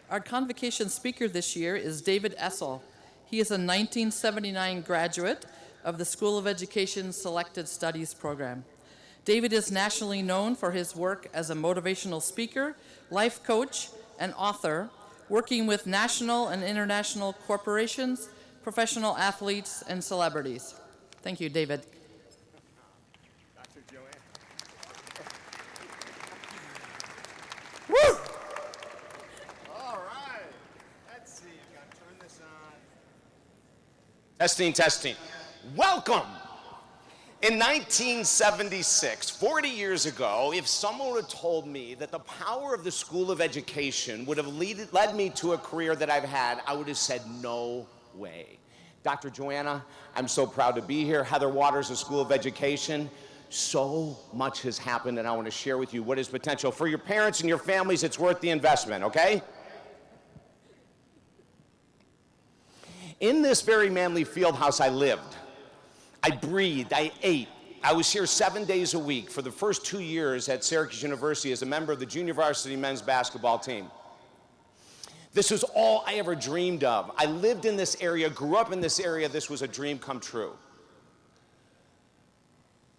Our convocation speaker this year is David Essel. He is a 1979 graduate of the School of Education Selected Studies program. David is nationally known for his work as a motivational speaker, life coach, and author, working with national and international corporations, professional athletes, and celebrities. Thank you, David. Dr. Joanne. Woo! All right. Let's see. Got to turn this on. Testing, testing. Welcome. In 1976, 40 years ago, if someone would have told me that the power of the School of Education would have led me to a career that I've had, I would have said, no way. Dr. Joanna, I'm so proud to be here. Heather Waters, the School of Education. So much has happened, and I want to share with you what is potential. For your parents and your families, it's worth the investment, okay? In this very manly field house I lived. I breathed, I ate. I was here 7 days a week for the first 2 years at Syracuse University as a member of the junior varsity men's basketball team. This was all I ever dreamed of. I lived in this area, grew up in this area. This was a dream come true.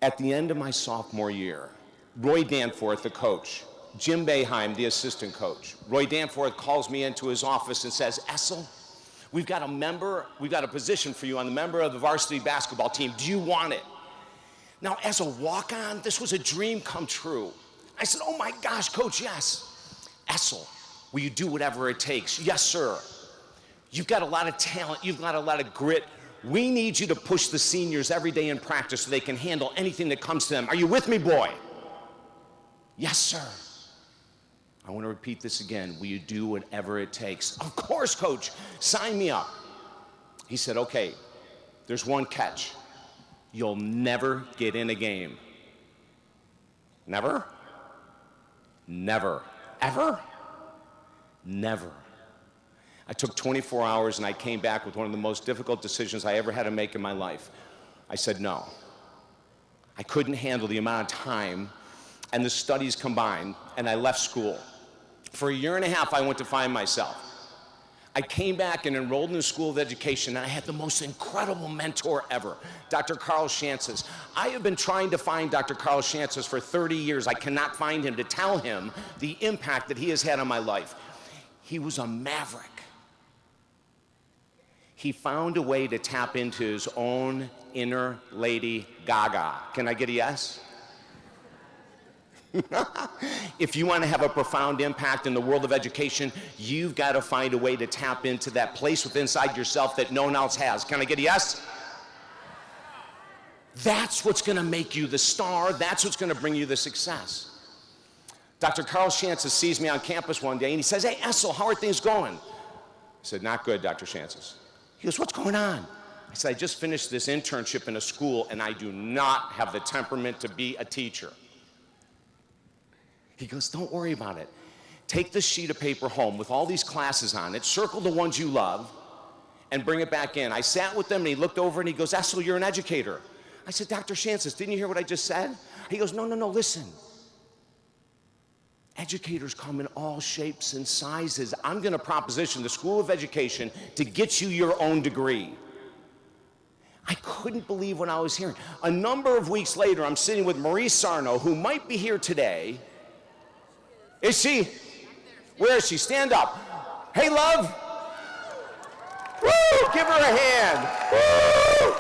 At the end of my sophomore year, Roy Danforth, the coach, Jim Boeheim, the assistant coach, Roy Danforth calls me into his office and says, Essel, we've got a position for you on the member of the varsity basketball team. Do you want it? Now, as a walk-on, this was a dream come true. I said, oh my gosh, coach, yes. Essel, will you do whatever it takes? Yes, sir. You've got a lot of talent. You've got a lot of grit. We need you to push the seniors every day in practice so they can handle anything that comes to them. Are you with me, boy? Yes, sir. I want to repeat this again. Will you do whatever it takes? Of course, coach. Sign me up. He said, okay, there's one catch. You'll never get in a game. Never? Never. Ever? Never. I took 24 hours and I came back with one of the most difficult decisions I ever had to make in my life. I said no. I couldn't handle the amount of time and the studies combined, and I left school. For a year and a half, I went to find myself. I came back and enrolled in the School of Education, and I had the most incredible mentor ever, Dr. Carl Chances. I have been trying to find Dr. Carl Chances for 30 years. I cannot find him to tell him the impact that he has had on my life. He was a maverick. He found a way to tap into his own inner Lady Gaga. Can I get a yes? If you want to have a profound impact in the world of education, you've got to find a way to tap into that place within inside yourself that no one else has. Can I get a yes? That's what's going to make you the star. That's what's going to bring you the success. Dr. Carl Chances sees me on campus one day and he says, hey, Essel, how are things going? I said, not good, Dr. Chances. He goes, what's going on? I said, I just finished this internship in a school and I do not have the temperament to be a teacher. He goes, don't worry about it. Take this sheet of paper home with all these classes on it, circle the ones you love, and bring it back in. I sat with him and he looked over and he goes, Essel, you're an educator. I said, Dr. Chances, didn't you hear what I just said? He goes, no, listen. Educators come in all shapes and sizes. I'm going to proposition the School of Education to get you your own degree. I couldn't believe what I was hearing. A number of weeks later, I'm sitting with Marie Sarno, who might be here today. Is she? Where is she? Stand up. Hey, love. Woo! Give her a hand. Woo!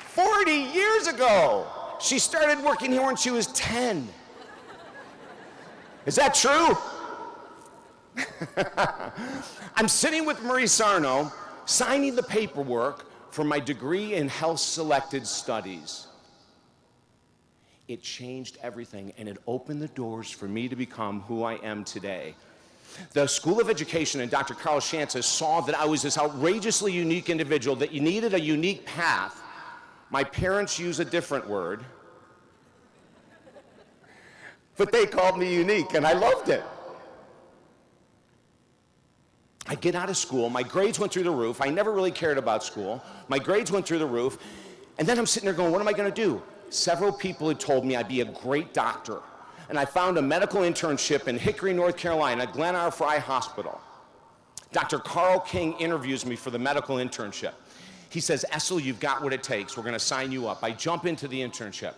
40 years ago, she started working here when she was 10. Is that true? I'm sitting with Marie Sarno, signing the paperwork for my degree in health selected studies. It changed everything, and it opened the doors for me to become who I am today. The School of Education and Dr. Carl Chances saw that I was this outrageously unique individual, that you needed a unique path. My parents use a different word, but they called me unique, and I loved it. I get out of school, my grades went through the roof. I never really cared about school. My grades went through the roof, and then I'm sitting there going, what am I going to do? Several people had told me I'd be a great doctor. and I found a medical internship in Hickory, North Carolina, Glen R. Fry Hospital. Dr. Carl King interviews me for the medical internship. He says, Essel, you've got what it takes. We're gonna sign you up. I jump into the internship.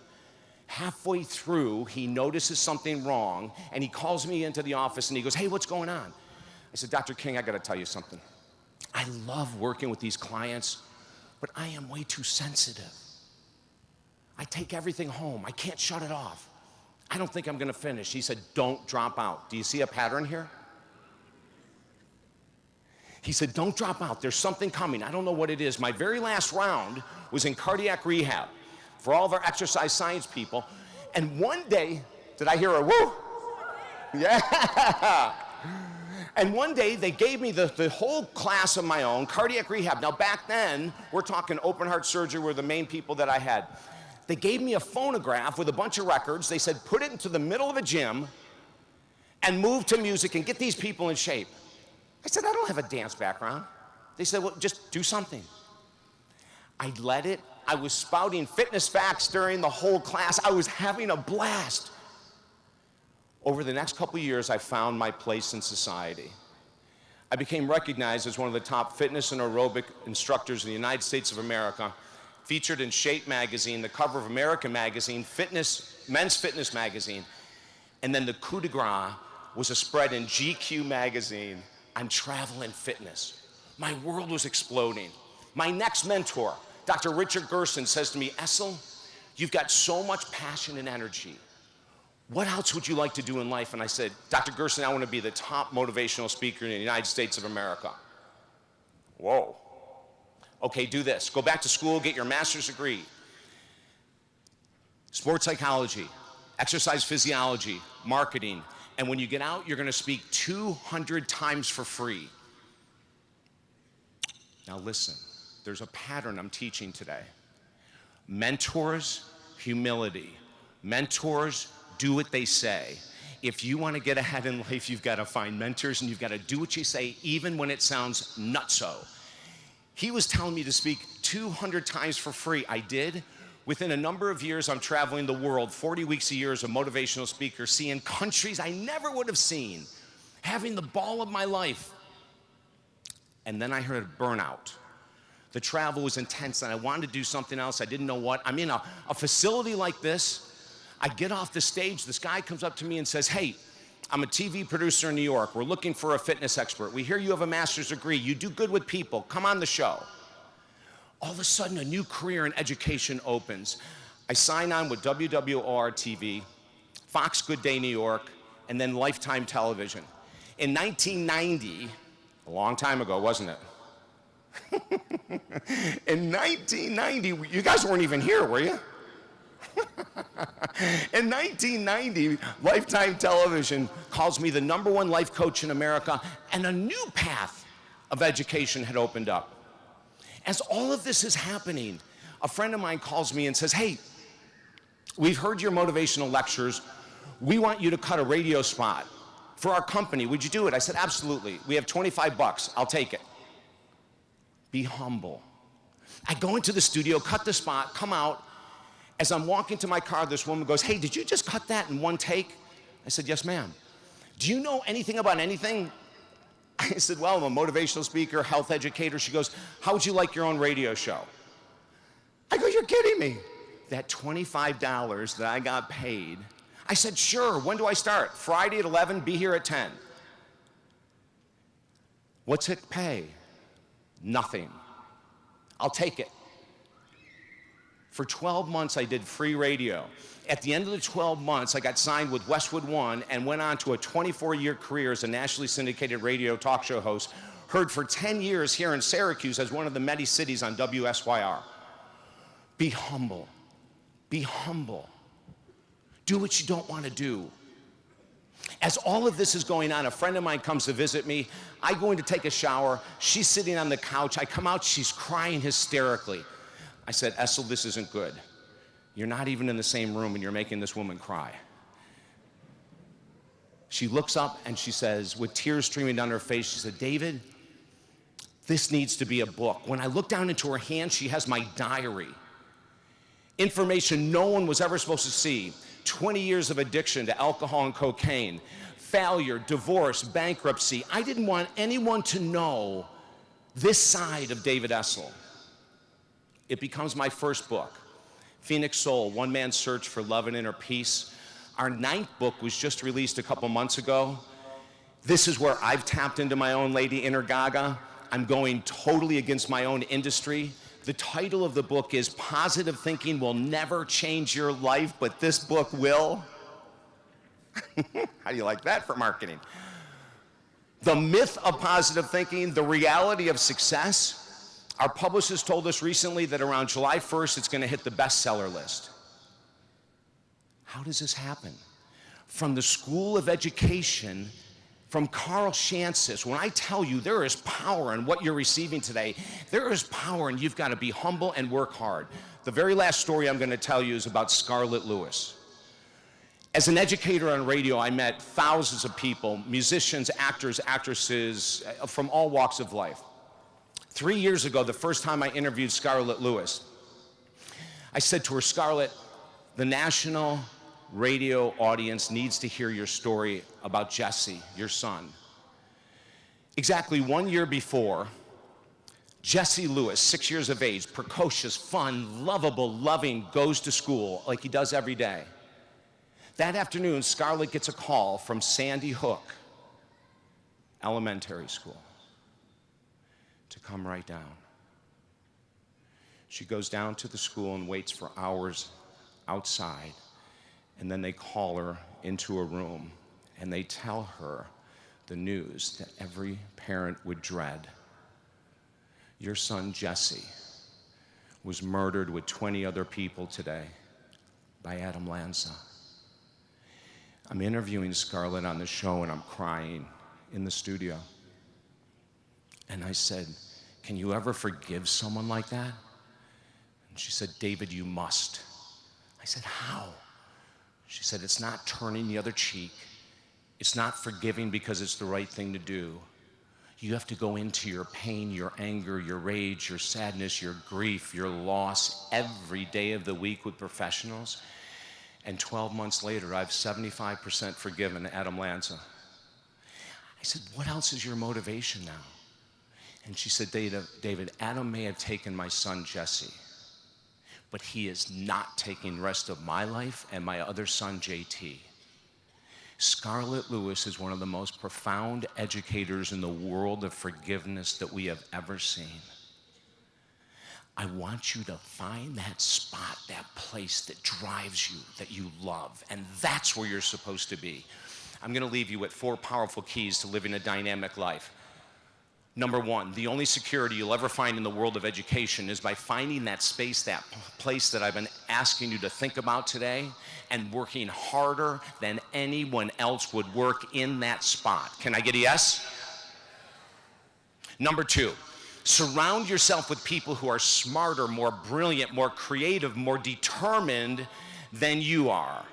Halfway through, he notices something wrong, and he calls me into the office and he goes, hey, what's going on? I said, Dr. King, I gotta tell you something. I love working with these clients, but I am way too sensitive. I take everything home. I can't shut it off. I don't think I'm gonna finish. He said, don't drop out. Do you see a pattern here? He said, don't drop out. There's something coming. I don't know what it is. My very last round was in cardiac rehab for all of our exercise science people. And one day, did I hear a woo? Yeah. And one day, they gave me the whole class of my own, cardiac rehab. Now, back then, we're talking open heart surgery were the main people that I had. They gave me a phonograph with a bunch of records. They said, put it into the middle of a gym and move to music and get these people in shape. I said, I don't have a dance background. They said, well, just do something. I let it. I was spouting fitness facts during the whole class. I was having a blast. Over the next couple of years, I found my place in society. I became recognized as one of the top fitness and aerobic instructors in the United States of America, featured in Shape magazine, the cover of American magazine, Men's Fitness magazine, and then the coup de grace was a spread in GQ magazine on travel and fitness. My world was exploding. My next mentor, Dr. Richard Gerson, says to me, Essel, you've got so much passion and energy. What else would you like to do in life? And I said, Dr. Gerson, I want to be the top motivational speaker in the United States of America. Whoa. Okay, do this. Go back to school, get your master's degree. Sports psychology, exercise physiology, marketing. And when you get out, you're going to speak 200 times for free. Now listen, there's a pattern I'm teaching today. Mentors, humility. Mentors, do what they say. If you want to get ahead in life, you've got to find mentors and you've got to do what you say, even when it sounds nutso. He was telling me to speak 200 times for free. I did. Within a number of years, I'm traveling the world, 40 weeks a year as a motivational speaker, seeing countries I never would have seen, having the ball of my life. And then I heard burnout. The travel was intense and I wanted to do something else. I didn't know what. I'm in a facility like this. I get off the stage, this guy comes up to me and says, hey, I'm a TV producer in New York. We're looking for a fitness expert. We hear you have a master's degree. You do good with people. Come on the show. All of a sudden, a new career in education opens. I sign on with WWOR TV, Fox Good Day New York, and then Lifetime Television. In 1990, a long time ago, wasn't it? In 1990, you guys weren't even here, were you? In 1990, Lifetime Television calls me the #1 life coach in America, and a new path of education had opened up. As all of this is happening, a friend of mine calls me and says, hey, we've heard your motivational lectures. We want you to cut a radio spot for our company. Would you do it? I said, absolutely. We have $25. I'll take it. Be humble. I go into the studio, cut the spot, come out. As I'm walking to my car, this woman goes, hey, did you just cut that in one take? I said, yes, ma'am. Do you know anything about anything? I said, well, I'm a motivational speaker, health educator. She goes, how would you like your own radio show? I go, you're kidding me. That $25 that I got paid, I said, sure, when do I start? Friday at 11, be here at 10. What's it pay? Nothing. I'll take it. For 12 months, I did free radio. At the end of the 12 months, I got signed with Westwood One and went on to a 24-year career as a nationally syndicated radio talk show host, heard for 10 years here in Syracuse as one of the many cities on WSYR. Be humble. Be humble. Do what you don't want to do. As all of this is going on, a friend of mine comes to visit me. I go in to take a shower. She's sitting on the couch. I come out, she's crying hysterically. I said, Essel, this isn't good. You're not even in the same room and you're making this woman cry. She looks up and she says, with tears streaming down her face, she said, David, this needs to be a book. When I look down into her hand, she has my diary. Information no one was ever supposed to see. 20 years of addiction to alcohol and cocaine, failure, divorce, bankruptcy. I didn't want anyone to know this side of David Essel. It becomes my first book, Phoenix Soul, One Man's Search for Love and Inner Peace. Our 9th book was just released a couple months ago. This is where I've tapped into my own Lady Inner Gaga. I'm going totally against my own industry. The title of the book is Positive Thinking Will Never Change Your Life, but this book will. How do you like that for marketing? The myth of positive thinking, the reality of success. Our publicist told us recently that around July 1st, it's going to hit the bestseller list. How does this happen? From the School of Education, from Carl Chances. When I tell you there is power in what you're receiving today, there is power, and you've got to be humble and work hard. The very last story I'm going to tell you is about Scarlett Lewis. As an educator on radio, I met thousands of people, musicians, actors, actresses, from all walks of life. 3 years ago, the first time I interviewed Scarlett Lewis, I said to her, Scarlett, the national radio audience needs to hear your story about Jesse, your son. Exactly 1 year before, Jesse Lewis, 6 years of age, precocious, fun, lovable, loving, goes to school like he does every day. That afternoon, Scarlett gets a call from Sandy Hook Elementary School to come right down. She goes down to the school and waits for hours outside. And then they call her into a room and they tell her the news that every parent would dread. Your son, Jesse, was murdered with 20 other people today by Adam Lanza. I'm interviewing Scarlett on the show and I'm crying in the studio. And I said, can you ever forgive someone like that? And she said, David, you must. I said, how? She said, it's not turning the other cheek. It's not forgiving because it's the right thing to do. You have to go into your pain, your anger, your rage, your sadness, your grief, your loss every day of the week with professionals. And 12 months later, I've 75% forgiven Adam Lanza. I said, what else is your motivation now? And she said, David, Adam may have taken my son, Jesse, but he is not taking the rest of my life and my other son, JT. Scarlett Lewis is one of the most profound educators in the world of forgiveness that we have ever seen. I want you to find that spot, that place that drives you, that you love, and that's where you're supposed to be. I'm going to leave you with 4 powerful keys to living a dynamic life. Number 1, the only security you'll ever find in the world of education is by finding that space, that place that I've been asking you to think about today, and working harder than anyone else would work in that spot. Can I get a yes? Number 2, surround yourself with people who are smarter, more brilliant, more creative, more determined than you are.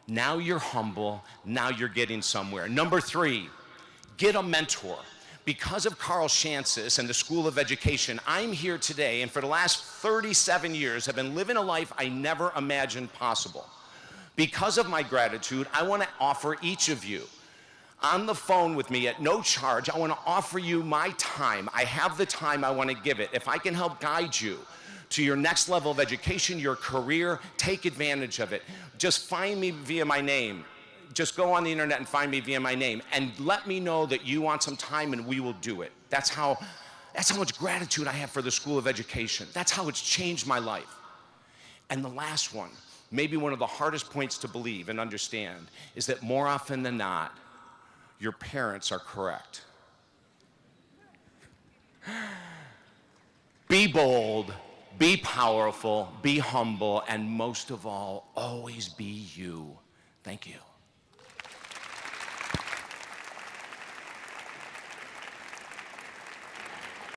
Now you're humble, now you're getting somewhere. Number 3, get a mentor. Because of Carl Chances and the School of Education, I'm here today, and for the last 37 years, have been living a life I never imagined possible. Because of my gratitude, I want to offer each of you on the phone with me at no charge. I want to offer you my time. I have the time, I want to give it. If I can help guide you to your next level of education, your career, take advantage of it. Just find me via my name. Just go on the internet and find me via my name and let me know that you want some time and we will do it. That's how much gratitude I have for the School of Education. That's how it's changed my life. And the last one, maybe one of the hardest points to believe and understand, is that more often than not, your parents are correct. Be bold, be powerful, be humble, and most of all, always be you. Thank you.